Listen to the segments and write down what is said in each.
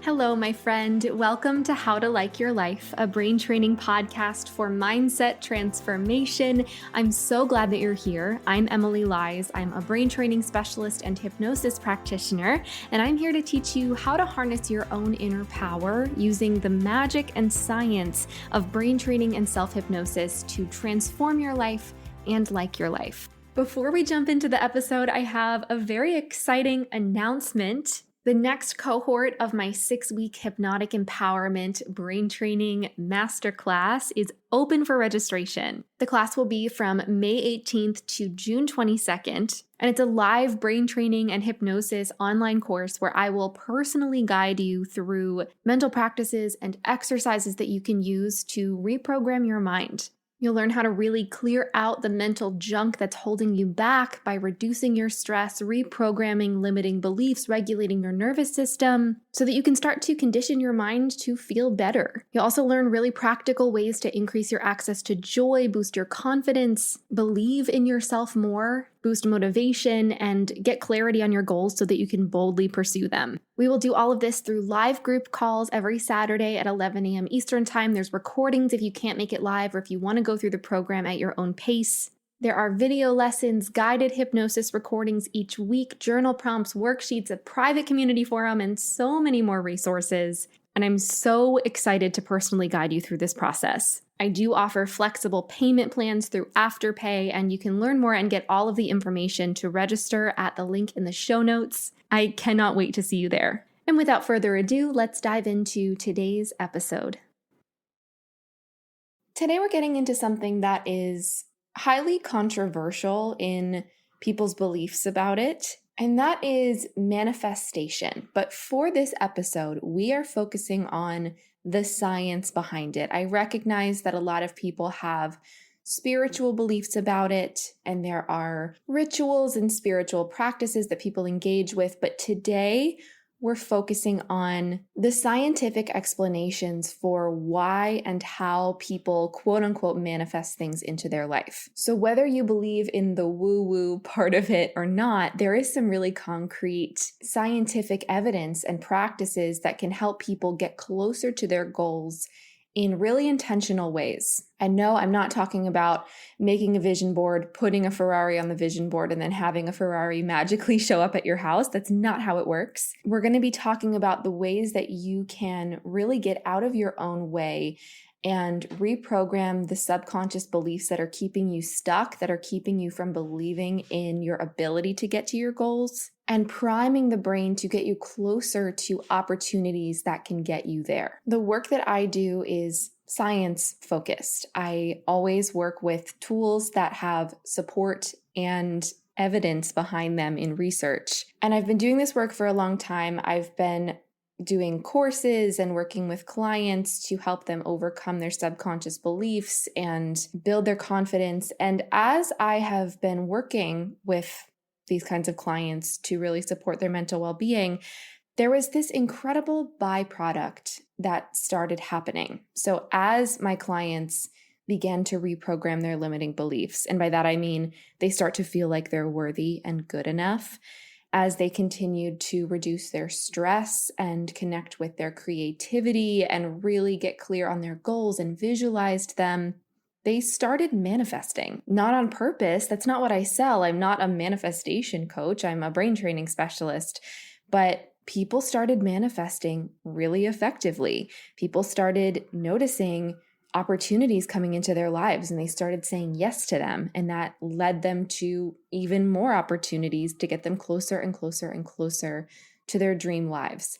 Hello, my friend. Welcome to How to Like Your Life, a brain training podcast for mindset transformation. I'm so glad that you're here. I'm Emilie. I'm a brain training specialist and hypnosis practitioner, and I'm here to teach you how to harness your own inner power using the magic and science of brain training and self-hypnosis to transform your life and like your life. Before we jump into the episode, I have a very exciting announcement. The next cohort of my 6-week hypnotic empowerment brain training masterclass is open for registration. The class will be from May 18th to June 22nd, and it's a live brain training and hypnosis online course where I will personally guide you through mental practices and exercises that you can use to reprogram your mind. You'll learn how to really clear out the mental junk that's holding you back by reducing your stress, reprogramming limiting beliefs, regulating your nervous system, so that you can start to condition your mind to feel better. You'll also learn really practical ways to increase your access to joy, boost your confidence, believe in yourself more, boost motivation, and get clarity on your goals so that you can boldly pursue them. We will do all of this through live group calls every Saturday at 11 a.m. Eastern Time. There's recordings if you can't make it live or if you want to go through the program at your own pace. There are video lessons, guided hypnosis recordings each week, journal prompts, worksheets, a private community forum, and so many more resources. And I'm so excited to personally guide you through this process. I do offer flexible payment plans through Afterpay, and you can learn more and get all of the information to register at the link in the show notes. I cannot wait to see you there. And without further ado, let's dive into today's episode. Today we're getting into something that is highly controversial in people's beliefs about it, and that is manifestation. But for this episode, we are focusing on the science behind it. I recognize that a lot of people have spiritual beliefs about it, and there are rituals and spiritual practices that people engage with, but today we're focusing on the scientific explanations for why and how people quote unquote manifest things into their life. So whether you believe in the woo-woo part of it or not, there is some really concrete scientific evidence and practices that can help people get closer to their goals in really intentional ways. And no, I'm not talking about making a vision board, putting a Ferrari on the vision board, and then having a Ferrari magically show up at your house. That's not how it works. We're going to be talking about the ways that you can really get out of your own way and reprogram the subconscious beliefs that are keeping you stuck, that are keeping you from believing in your ability to get to your goals, and priming the brain to get you closer to opportunities that can get you there. The work that I do is science focused. I always work with tools that have support and evidence behind them in research. And I've been doing this work for a long time. I've been doing courses and working with clients to help them overcome their subconscious beliefs and build their confidence. And as I have been working with these kinds of clients to really support their mental well-being, there was this incredible byproduct that started happening. So as my clients began to reprogram their limiting beliefs, and by that I mean they start to feel like they're worthy and good enough, as they continued to reduce their stress and connect with their creativity and really get clear on their goals and visualized them, they started manifesting. Not on purpose. That's not what I sell. I'm not a manifestation coach. I'm a brain training specialist. But people started manifesting really effectively. People started noticing opportunities coming into their lives and they started saying yes to them. And that led them to even more opportunities to get them closer and closer and closer to their dream lives.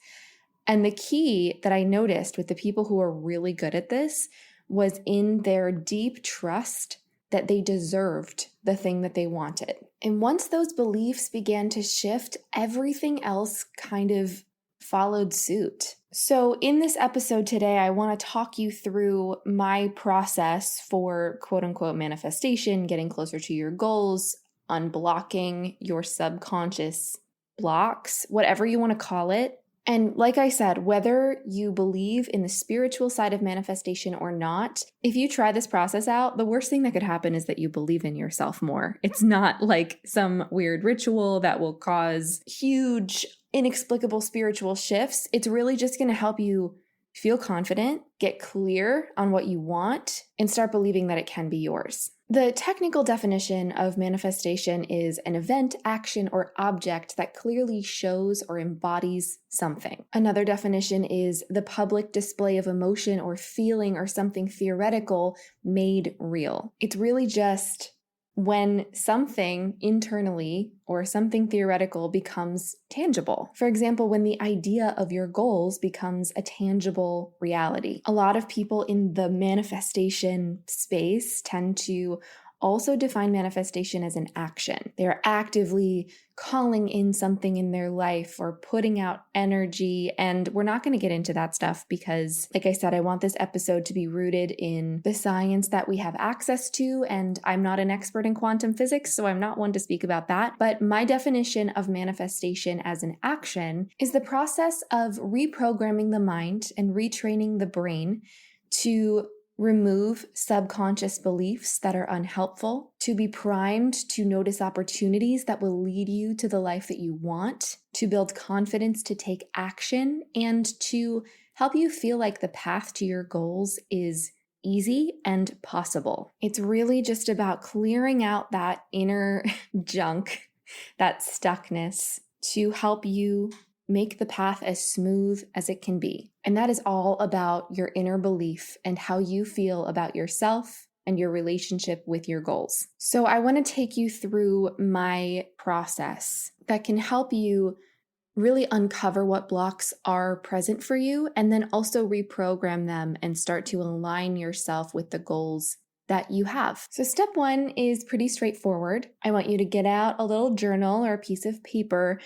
And the key that I noticed with the people who are really good at this was in their deep trust that they deserved the thing that they wanted. And once those beliefs began to shift, everything else kind of followed suit. So in this episode today, I want to talk you through my process for quote unquote manifestation, getting closer to your goals, unblocking your subconscious blocks, whatever you want to call it. And like I said, whether you believe in the spiritual side of manifestation or not, if you try this process out, the worst thing that could happen is that you believe in yourself more. It's not like some weird ritual that will cause huge inexplicable spiritual shifts. It's really just going to help you feel confident, get clear on what you want, and start believing that it can be yours. The technical definition of manifestation is an event, action, or object that clearly shows or embodies something. Another definition is the public display of emotion or feeling or something theoretical made real. It's really just when something internally or something theoretical becomes tangible. For example, when the idea of your goals becomes a tangible reality. A lot of people in the manifestation space tend to also define manifestation as an action. They're actively calling in something in their life or putting out energy. And we're not going to get into that stuff because, like I said, I want this episode to be rooted in the science that we have access to. And I'm not an expert in quantum physics, so I'm not one to speak about that. But my definition of manifestation as an action is the process of reprogramming the mind and retraining the brain to remove subconscious beliefs that are unhelpful, to be primed to notice opportunities that will lead you to the life that you want, to build confidence to take action, and to help you feel like the path to your goals is easy and possible. It's really just about clearing out that inner junk, that stuckness, to help you make the path as smooth as it can be. And that is all about your inner belief and how you feel about yourself and your relationship with your goals. So I want to take you through my process that can help you really uncover what blocks are present for you and then also reprogram them and start to align yourself with the goals that you have. So step one is pretty straightforward. I want you to get out a little journal or a piece of paper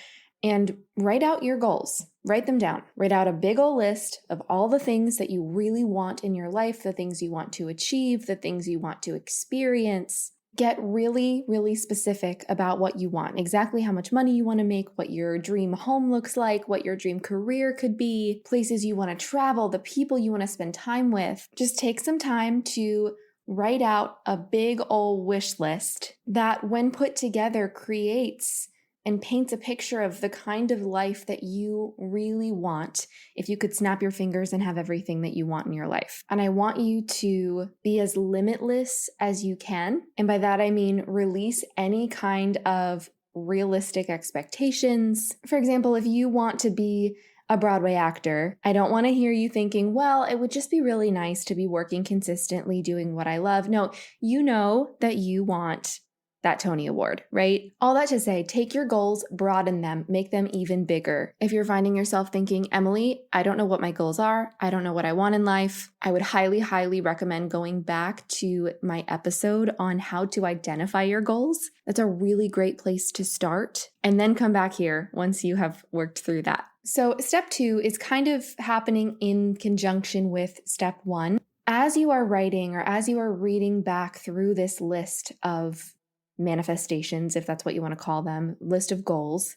and write out your goals. Write them down. Write out a big old list of all the things that you really want in your life, the things you want to achieve, the things you want to experience. Get really, really specific about what you want, exactly how much money you want to make, what your dream home looks like, what your dream career could be, places you want to travel, the people you want to spend time with. Just take some time to write out a big old wish list that, when put together, creates and paints a picture of the kind of life that you really want if you could snap your fingers and have everything that you want in your life. And I want you to be as limitless as you can. And by that, I mean release any kind of realistic expectations. For example, if you want to be a Broadway actor, I don't want to hear you thinking, well, it would just be really nice to be working consistently doing what I love. No, you know that you want that Tony Award, right? All that to say, take your goals, broaden them, make them even bigger. If you're finding yourself thinking, Emilie, I don't know what my goals are, I don't know what I want in life, I would highly, highly recommend going back to my episode on how to identify your goals. That's a really great place to start. And then come back here once you have worked through that. So step two is kind of happening in conjunction with step one. As you are writing or as you are reading back through this list of manifestations, if that's what you want to call them, list of goals,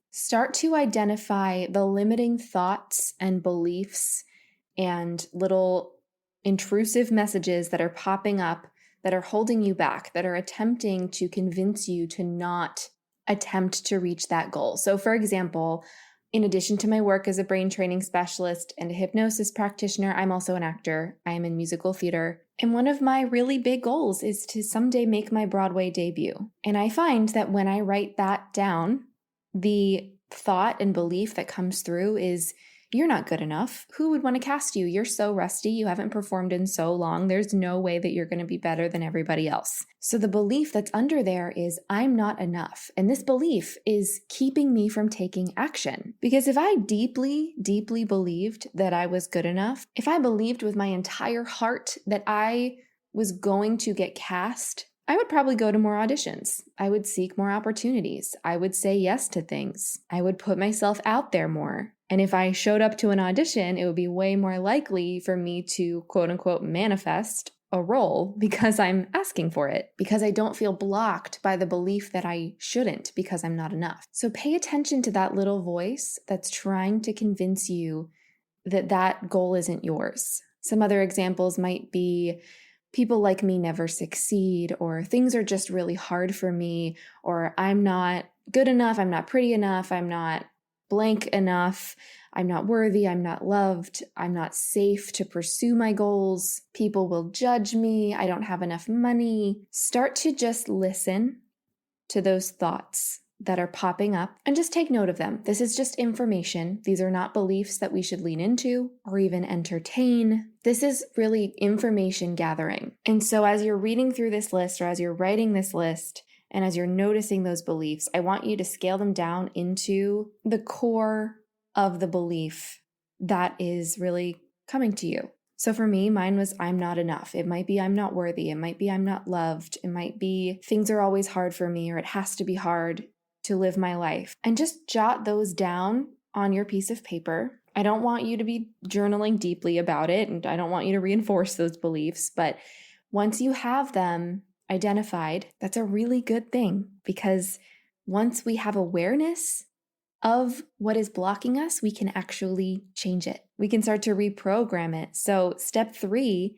start to identify the limiting thoughts and beliefs and little intrusive messages that are popping up that are holding you back, that are attempting to convince you to not attempt to reach that goal. So, for example, in addition to my work as a brain training specialist and a hypnosis practitioner, I'm also an actor. I am in musical theater. And one of my really big goals is to someday make my Broadway debut. And I find that when I write that down, the thought and belief that comes through is, you're not good enough. Who would want to cast you? You're so rusty. You haven't performed in so long. There's no way that you're going to be better than everybody else. So the belief that's under there is, I'm not enough. And this belief is keeping me from taking action. Because if I deeply, deeply believed that I was good enough, if I believed with my entire heart that I was going to get cast, I would probably go to more auditions. I would seek more opportunities. I would say yes to things. I would put myself out there more. And if I showed up to an audition, it would be way more likely for me to quote unquote manifest a role because I'm asking for it, because I don't feel blocked by the belief that I shouldn't because I'm not enough. So pay attention to that little voice that's trying to convince you that that goal isn't yours. Some other examples might be, people like me never succeed, or things are just really hard for me, or I'm not good enough, I'm not pretty enough, I'm not blank enough. I'm not worthy. I'm not loved. I'm not safe to pursue my goals. People will judge me. I don't have enough money. Start to just listen to those thoughts that are popping up and just take note of them. This is just information. These are not beliefs that we should lean into or even entertain. This is really information gathering. And so as you're reading through this list or as you're writing this list and as you're noticing those beliefs, I want you to scale them down into the core of the belief that is really coming to you. So for me, mine was I'm not enough. It might be I'm not worthy. It might be I'm not loved. It might be things are always hard for me, or it has to be hard to live my life. And just jot those down on your piece of paper. I don't want you to be journaling deeply about it, and I don't want you to reinforce those beliefs, but once you have them identified, that's a really good thing, because once we have awareness of what is blocking us, we can actually change it. We can start to reprogram it. So step 3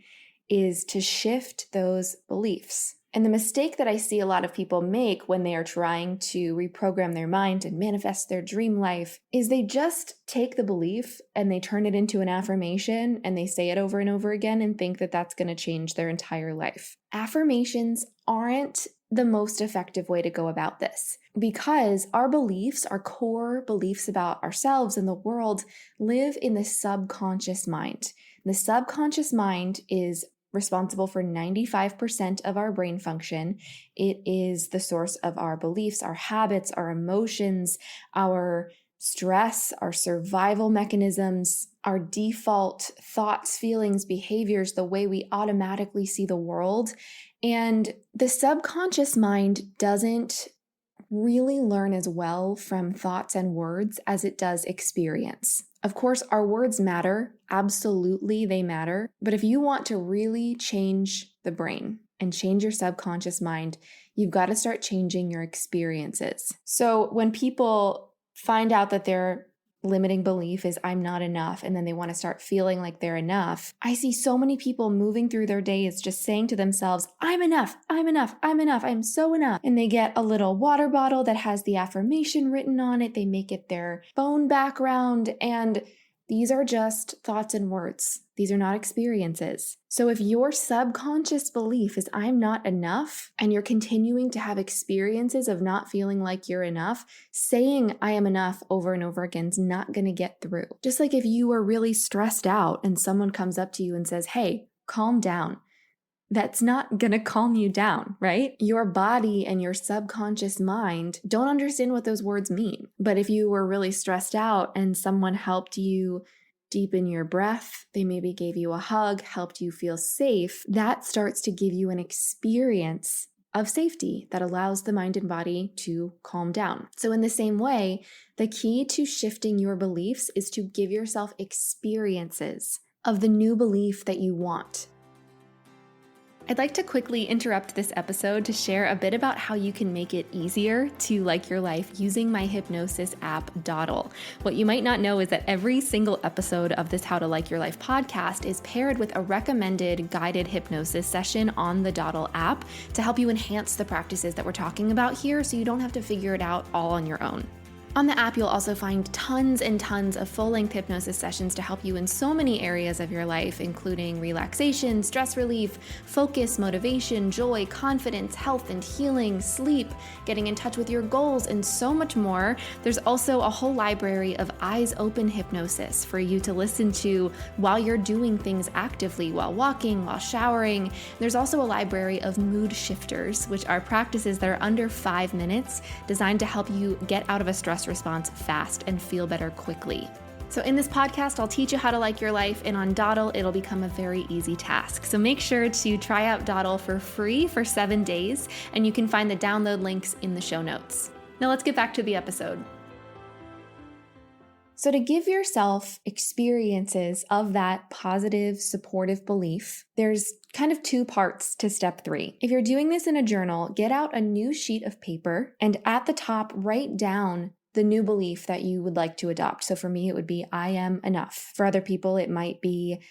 is to shift those beliefs. And the mistake that I see a lot of people make when they are trying to reprogram their mind and manifest their dream life is they just take the belief and they turn it into an affirmation and they say it over and over again and think that that's going to change their entire life. Affirmations aren't the most effective way to go about this, because our beliefs, our core beliefs about ourselves and the world, live in the subconscious mind. The subconscious mind is responsible for 95% of our brain function. It is the source of our beliefs, our habits, our emotions, our stress, our survival mechanisms, our default thoughts, feelings, behaviors, the way we automatically see the world. And the subconscious mind doesn't really learn as well from thoughts and words as it does experience. Of course, our words matter. Absolutely, they matter. But if you want to really change the brain and change your subconscious mind, you've got to start changing your experiences. So when people find out that their limiting belief is I'm not enough, and then they want to start feeling like they're enough, I see so many people moving through their days just saying to themselves, I'm enough, I'm enough, I'm enough, I'm so enough. And they get a little water bottle that has the affirmation written on it. They make it their phone background, and these are just thoughts and words. These are not experiences. So if your subconscious belief is I'm not enough, and you're continuing to have experiences of not feeling like you're enough, saying I am enough over and over again is not going to get through. Just like if you are really stressed out and someone comes up to you and says, hey, calm down. That's not going to calm you down, right? Your body and your subconscious mind don't understand what those words mean. But if you were really stressed out and someone helped you deepen your breath, they maybe gave you a hug, helped you feel safe, that starts to give you an experience of safety that allows the mind and body to calm down. So in the same way, the key to shifting your beliefs is to give yourself experiences of the new belief that you want. I'd like to quickly interrupt this episode to share a bit about how you can make it easier to like your life using my hypnosis app, Dawdle. What you might not know is that every single episode of this How to Like Your Life podcast is paired with a recommended guided hypnosis session on the Dawdle app to help you enhance the practices that we're talking about here so you don't have to figure it out all on your own. On the app, you'll also find tons and tons of full-length hypnosis sessions to help you in so many areas of your life, including relaxation, stress relief, focus, motivation, joy, confidence, health and healing, sleep, getting in touch with your goals, and so much more. There's also a whole library of eyes open hypnosis for you to listen to while you're doing things actively, while walking, while showering. There's also a library of mood shifters, which are practices that are under 5 minutes, designed to help you get out of a stress response fast and feel better quickly. So in this podcast, I'll teach you how to like your life, and on Dawdle, it'll become a very easy task. So make sure to try out Dawdle for free for 7 days, and you can find the download links in the show notes. Now let's get back to the episode. So to give yourself experiences of that positive, supportive belief, there's kind of 2 parts to step 3. If you're doing this in a journal, get out a new sheet of paper and at the top, write down the new belief that you would like to adopt. So for me, it would be, I am enough. For other people, it might be,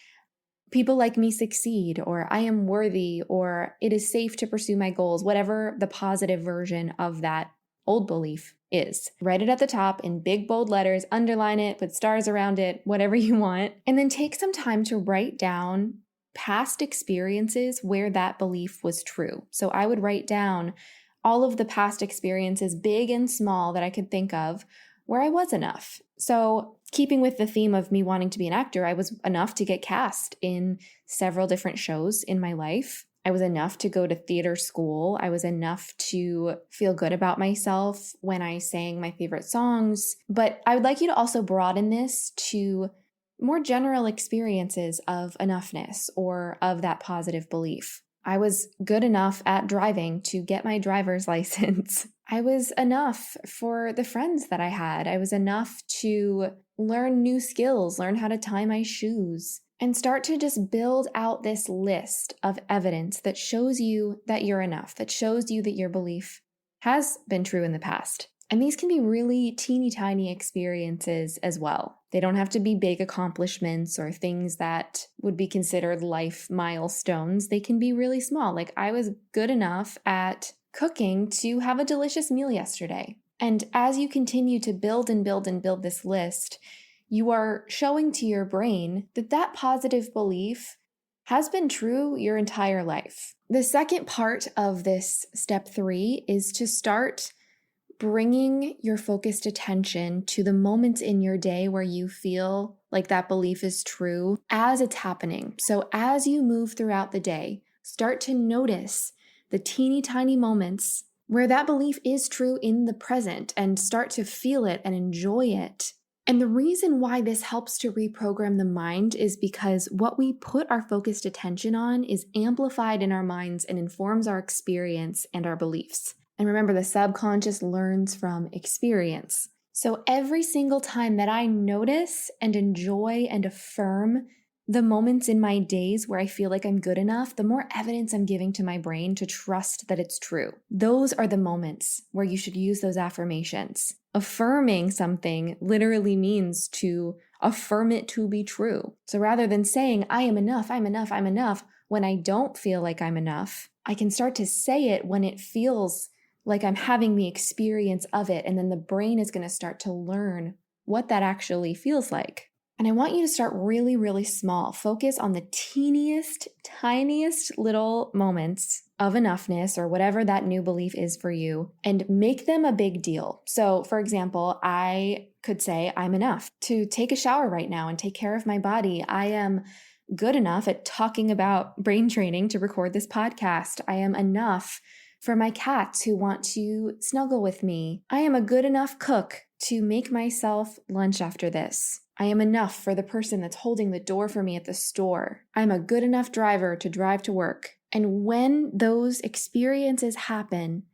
people like me succeed, or I am worthy, or it is safe to pursue my goals, whatever the positive version of that old belief is. Write it at the top in big bold letters, underline it, put stars around it, whatever you want. And then take some time to write down past experiences where that belief was true. So I would write down all of the past experiences, big and small, that I could think of where I was enough. So keeping with the theme of me wanting to be an actor, I was enough to get cast in several different shows in my life. I was enough to go to theater school. I was enough to feel good about myself when I sang my favorite songs. But I would like you to also broaden this to more general experiences of enoughness or of that positive belief. I was good enough at driving to get my driver's license. I was enough for the friends that I had. I was enough to learn new skills, learn how to tie my shoes, and start to just build out this list of evidence that shows you that you're enough, that shows you that your belief has been true in the past. And these can be really teeny tiny experiences as well. They don't have to be big accomplishments or things that would be considered life milestones. They can be really small. Like I was good enough at cooking to have a delicious meal yesterday. And as you continue to build and build and build this list, you are showing to your brain that that positive belief has been true your entire life. The second part of this step 3 is to start bringing your focused attention to the moments in your day where you feel like that belief is true as it's happening. So as you move throughout the day, start to notice the teeny tiny moments where that belief is true in the present and start to feel it and enjoy it. And the reason why this helps to reprogram the mind is because what we put our focused attention on is amplified in our minds and informs our experience and our beliefs. And remember, the subconscious learns from experience. So every single time that I notice and enjoy and affirm the moments in my days where I feel like I'm good enough, the more evidence I'm giving to my brain to trust that it's true. Those are the moments where you should use those affirmations. Affirming something literally means to affirm it to be true. So rather than saying, I am enough, I'm enough, I'm enough, when I don't feel like I'm enough, I can start to say it when it feels like I'm having the experience of it. And then the brain is going to start to learn what that actually feels like. And I want you to start really, really small. Focus on the teeniest, tiniest little moments of enoughness or whatever that new belief is for you and make them a big deal. So, for example, I could say, I'm enough to take a shower right now and take care of my body. I am good enough at talking about brain training to record this podcast. I am enough for my cats who want to snuggle with me. I am a good enough cook to make myself lunch after this. I am enough for the person that's holding the door for me at the store. I'm a good enough driver to drive to work. And when those experiences happen,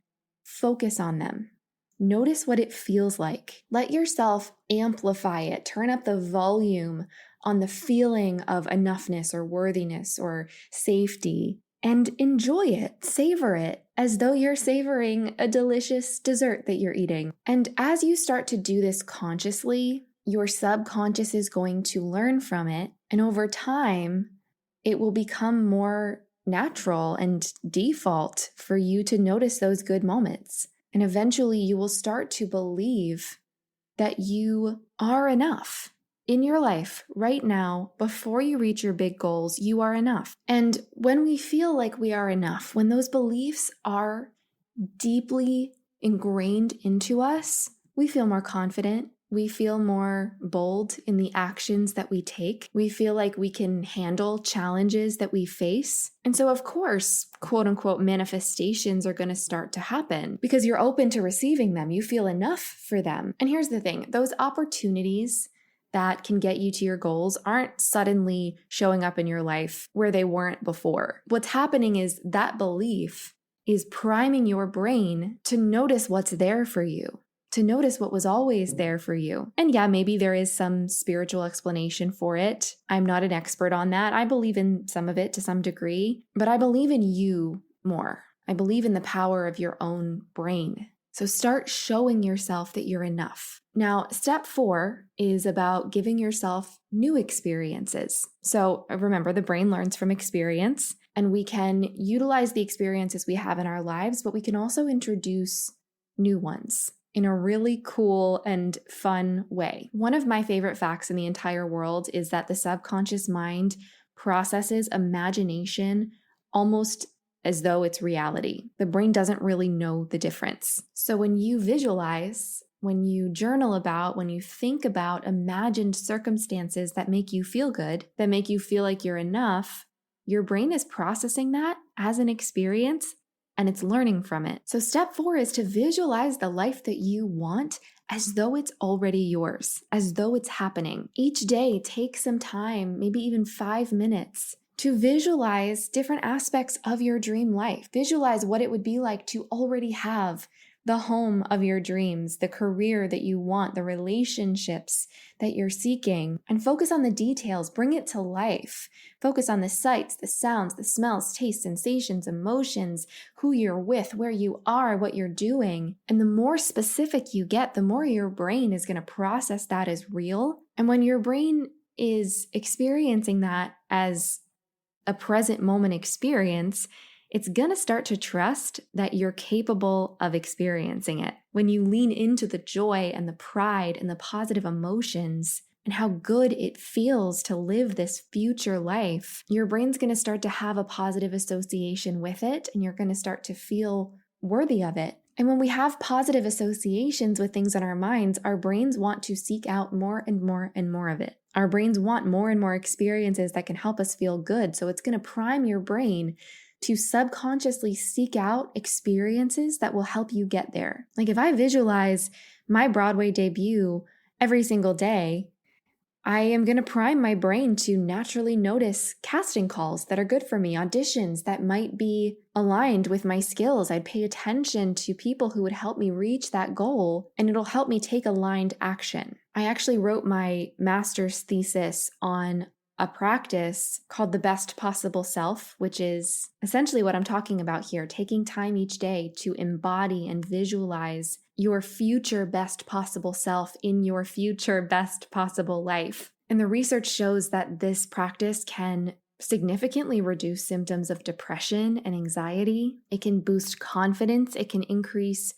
focus on them. Notice what it feels like. Let yourself amplify it. Turn up the volume on the feeling of enoughness or worthiness or safety. And enjoy it, savor it, as though you're savoring a delicious dessert that you're eating. And as you start to do this consciously, your subconscious is going to learn from it. And over time, it will become more natural and default for you to notice those good moments. And eventually you will start to believe that you are enough. In your life right now, before you reach your big goals, you are enough. And when we feel like we are enough, when those beliefs are deeply ingrained into us, we feel more confident. We feel more bold in the actions that we take. We feel like we can handle challenges that we face. And so, of course, quote unquote, manifestations are going to start to happen because you're open to receiving them. You feel enough for them. And here's the thing, those opportunities that can get you to your goals aren't suddenly showing up in your life where they weren't before. What's happening is that belief is priming your brain to notice what's there for you, to notice what was always there for you. And yeah, maybe there is some spiritual explanation for it. I'm not an expert on that. I believe in some of it to some degree, but I believe in you more. I believe in the power of your own brain. So start showing yourself that you're enough. Now, step 4 is about giving yourself new experiences. So remember, the brain learns from experience, and we can utilize the experiences we have in our lives, but we can also introduce new ones. in a really cool and fun way. One of my favorite facts in the entire world is that the subconscious mind processes imagination almost as though it's reality. The brain doesn't really know the difference. So when you visualize, when you journal about, when you think about imagined circumstances that make you feel good, that make you feel like you're enough, your brain is processing that as an experience and it's learning from it. So step 4 is to visualize the life that you want as though it's already yours, as though it's happening. Each day, take some time, maybe even 5 minutes, to visualize different aspects of your dream life. Visualize what it would be like to already have the home of your dreams, the career that you want, the relationships that you're seeking, and focus on the details. Bring it to life. Focus on the sights, the sounds, the smells, tastes, sensations, emotions, who you're with, where you are, what you're doing. And the more specific you get, the more your brain is going to process that as real. And when your brain is experiencing that as a present moment experience, it's going to start to trust that you're capable of experiencing it. When you lean into the joy and the pride and the positive emotions and how good it feels to live this future life, your brain's going to start to have a positive association with it, and you're going to start to feel worthy of it. And when we have positive associations with things in our minds, our brains want to seek out more and more and more of it. Our brains want more and more experiences that can help us feel good. So it's going to prime your brain to subconsciously seek out experiences that will help you get there. Like if I visualize my Broadway debut every single day, I am going to prime my brain to naturally notice casting calls that are good for me, auditions that might be aligned with my skills. I'd pay attention to people who would help me reach that goal, and it'll help me take aligned action. I actually wrote my master's thesis on a practice called the best possible self, which is essentially what I'm talking about here, taking time each day to embody and visualize your future best possible self in your future best possible life. And the research shows that this practice can significantly reduce symptoms of depression and anxiety. It can boost confidence. It can increase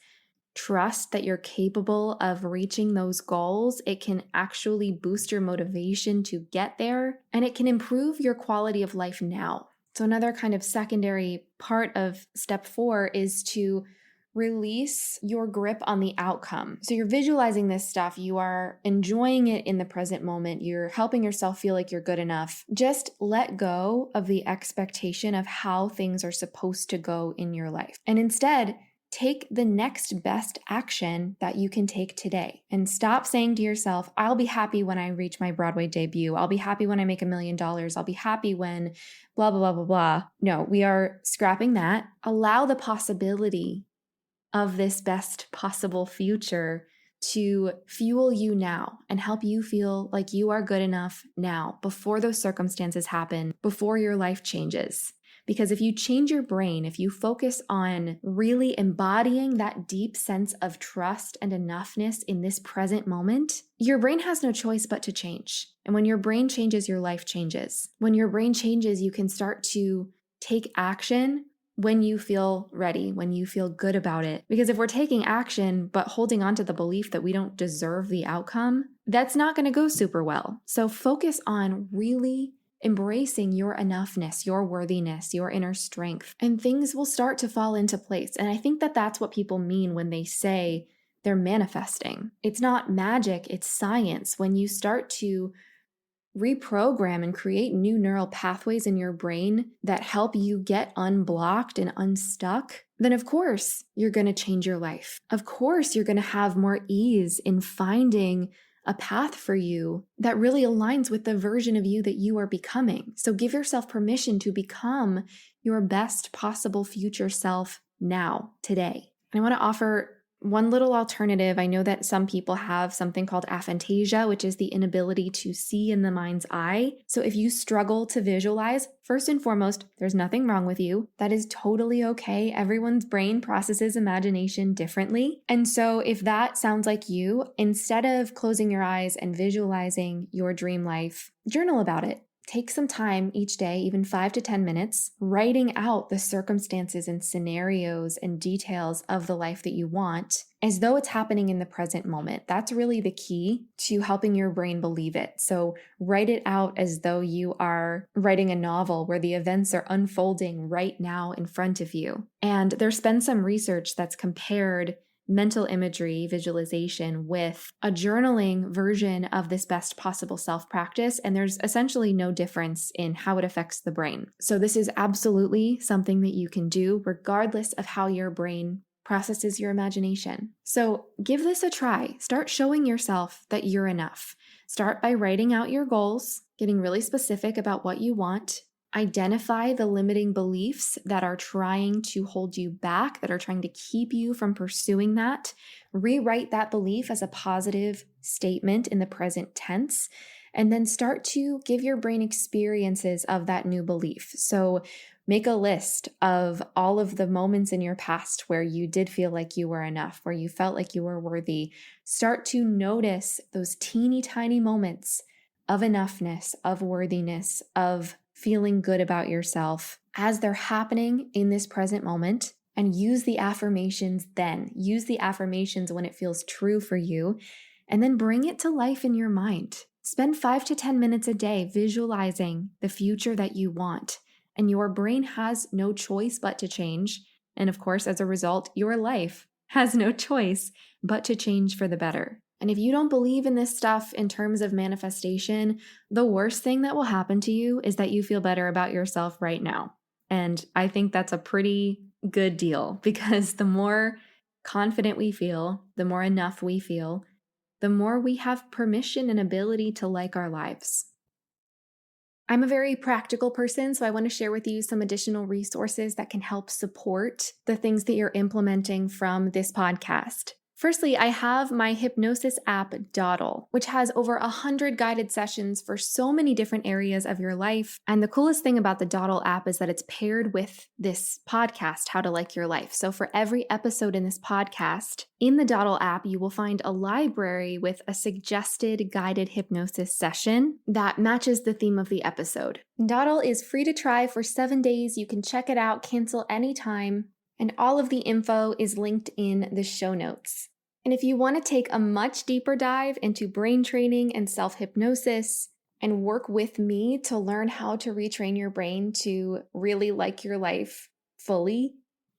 trust that you're capable of reaching those goals. It can actually boost your motivation to get there, and it can improve your quality of life now. So another kind of secondary part of step 4 is to release your grip on the outcome. So you're visualizing this stuff, you are enjoying it in the present moment, you're helping yourself feel like you're good enough. Just let go of the expectation of how things are supposed to go in your life. And instead, take the next best action that you can take today, and stop saying to yourself, I'll be happy when I reach my Broadway debut. I'll be happy when I make $1 million. I'll be happy when blah, blah, blah, blah, blah. No, we are scrapping that. Allow the possibility of this best possible future to fuel you now and help you feel like you are good enough now, before those circumstances happen, before your life changes. Because if you change your brain, if you focus on really embodying that deep sense of trust and enoughness in this present moment, your brain has no choice but to change. And when your brain changes, your life changes. When your brain changes, you can start to take action when you feel ready, when you feel good about it. Because if we're taking action but holding on to the belief that we don't deserve the outcome, that's not going to go super well. So focus on really embracing your enoughness, your worthiness, your inner strength, and things will start to fall into place. And I think that that's what people mean when they say they're manifesting. It's not magic, it's science. When you start to reprogram and create new neural pathways in your brain that help you get unblocked and unstuck, then of course you're going to change your life. Of course you're going to have more ease in finding a path for you that really aligns with the version of you that you are becoming. So give yourself permission to become your best possible future self now, today. And I want to offer one little alternative. I know that some people have something called aphantasia, which is the inability to see in the mind's eye. So if you struggle to visualize, first and foremost, there's nothing wrong with you. That is totally okay. Everyone's brain processes imagination differently. And so if that sounds like you, instead of closing your eyes and visualizing your dream life, journal about it. take some time each day, even 5 to 10 minutes, writing out the circumstances and scenarios and details of the life that you want as though it's happening in the present moment. That's really the key to helping your brain believe it. So write it out as though you are writing a novel where the events are unfolding right now in front of you. And there's been some research that's compared mental imagery visualization with a journaling version of this best possible self practice, and there's essentially no difference in how it affects the brain. So this is absolutely something that you can do regardless of how your brain processes your imagination. So give this a try. Start showing yourself that you're enough. Start by writing out your goals, getting really specific about what you want. Identify the limiting beliefs that are trying to hold you back, that are trying to keep you from pursuing that. Rewrite that belief as a positive statement in the present tense, and then start to give your brain experiences of that new belief. So make a list of all of the moments in your past where you did feel like you were enough, where you felt like you were worthy. Start to notice those teeny tiny moments of enoughness, of worthiness, of feeling good about yourself as they're happening in this present moment, and use the affirmations then. Use the affirmations when it feels true for you, and then bring it to life in your mind. Spend 5 to 10 minutes a day visualizing the future that you want, and your brain has no choice but to change. And of course, as a result, your life has no choice but to change for the better. And if you don't believe in this stuff in terms of manifestation, the worst thing that will happen to you is that you feel better about yourself right now. And I think that's a pretty good deal, because the more confident we feel, the more enough we feel, the more we have permission and ability to like our lives. I'm a very practical person, so I want to share with you some additional resources that can help support the things that you're implementing from this podcast. Firstly, I have my hypnosis app, Dawdle, which has over 100 guided sessions for so many different areas of your life. And the coolest thing about the Dawdle app is that it's paired with this podcast, How to Like Your Life. So for every episode in this podcast, in the Dawdle app, you will find a library with a suggested guided hypnosis session that matches the theme of the episode. Dawdle is free to try for 7 days. You can check it out, cancel anytime, and all of the info is linked in the show notes. And if you want to take a much deeper dive into brain training and self-hypnosis and work with me to learn how to retrain your brain to really like your life fully,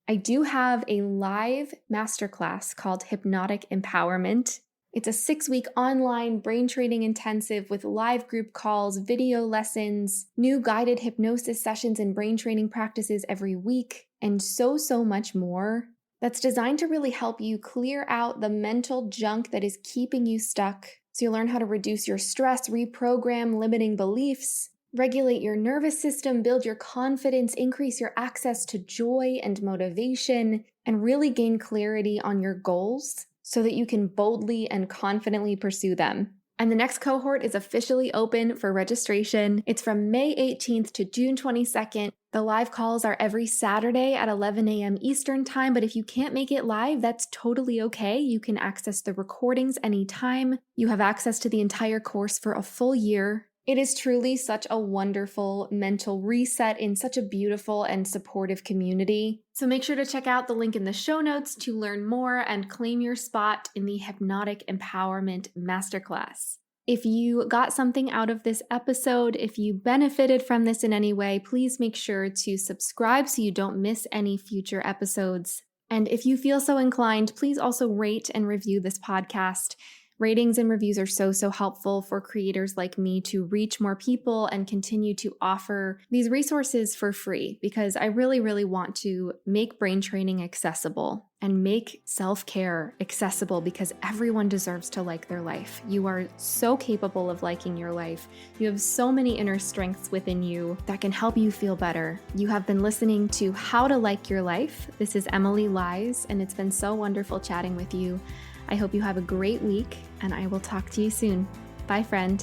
I do have a live masterclass called Hypnotic Empowerment. It's a 6-week online brain training intensive with live group calls, video lessons, new guided hypnosis sessions and brain training practices every week, and so much more. That's designed to really help you clear out the mental junk that is keeping you stuck. So you'll learn how to reduce your stress, reprogram limiting beliefs, regulate your nervous system, build your confidence, increase your access to joy and motivation, and really gain clarity on your goals so that you can boldly and confidently pursue them. And the next cohort is officially open for registration. It's from May 18th to June 22nd. The live calls are every Saturday at 11 a.m. Eastern Time, but if you can't make it live, that's totally okay. You can access the recordings anytime. You have access to the entire course for a full year. It is truly such a wonderful mental reset in such a beautiful and supportive community. So make sure to check out the link in the show notes to learn more and claim your spot in the Hypnotic Empowerment Masterclass. If you got something out of this episode, if you benefited from this in any way, please make sure to subscribe so you don't miss any future episodes. And if you feel so inclined, please also rate and review this podcast. Ratings and reviews are so helpful for creators like me to reach more people and continue to offer these resources for free, because I really want to make brain training accessible and make self-care accessible, because everyone deserves to like their life. You are so capable of liking your life. You have so many inner strengths within you that can help you feel better. You have been listening to How to Like Your Life. This is Emilie Lies, and it's been so wonderful chatting with you. I hope you have a great week, and I will talk to you soon. Bye, friend.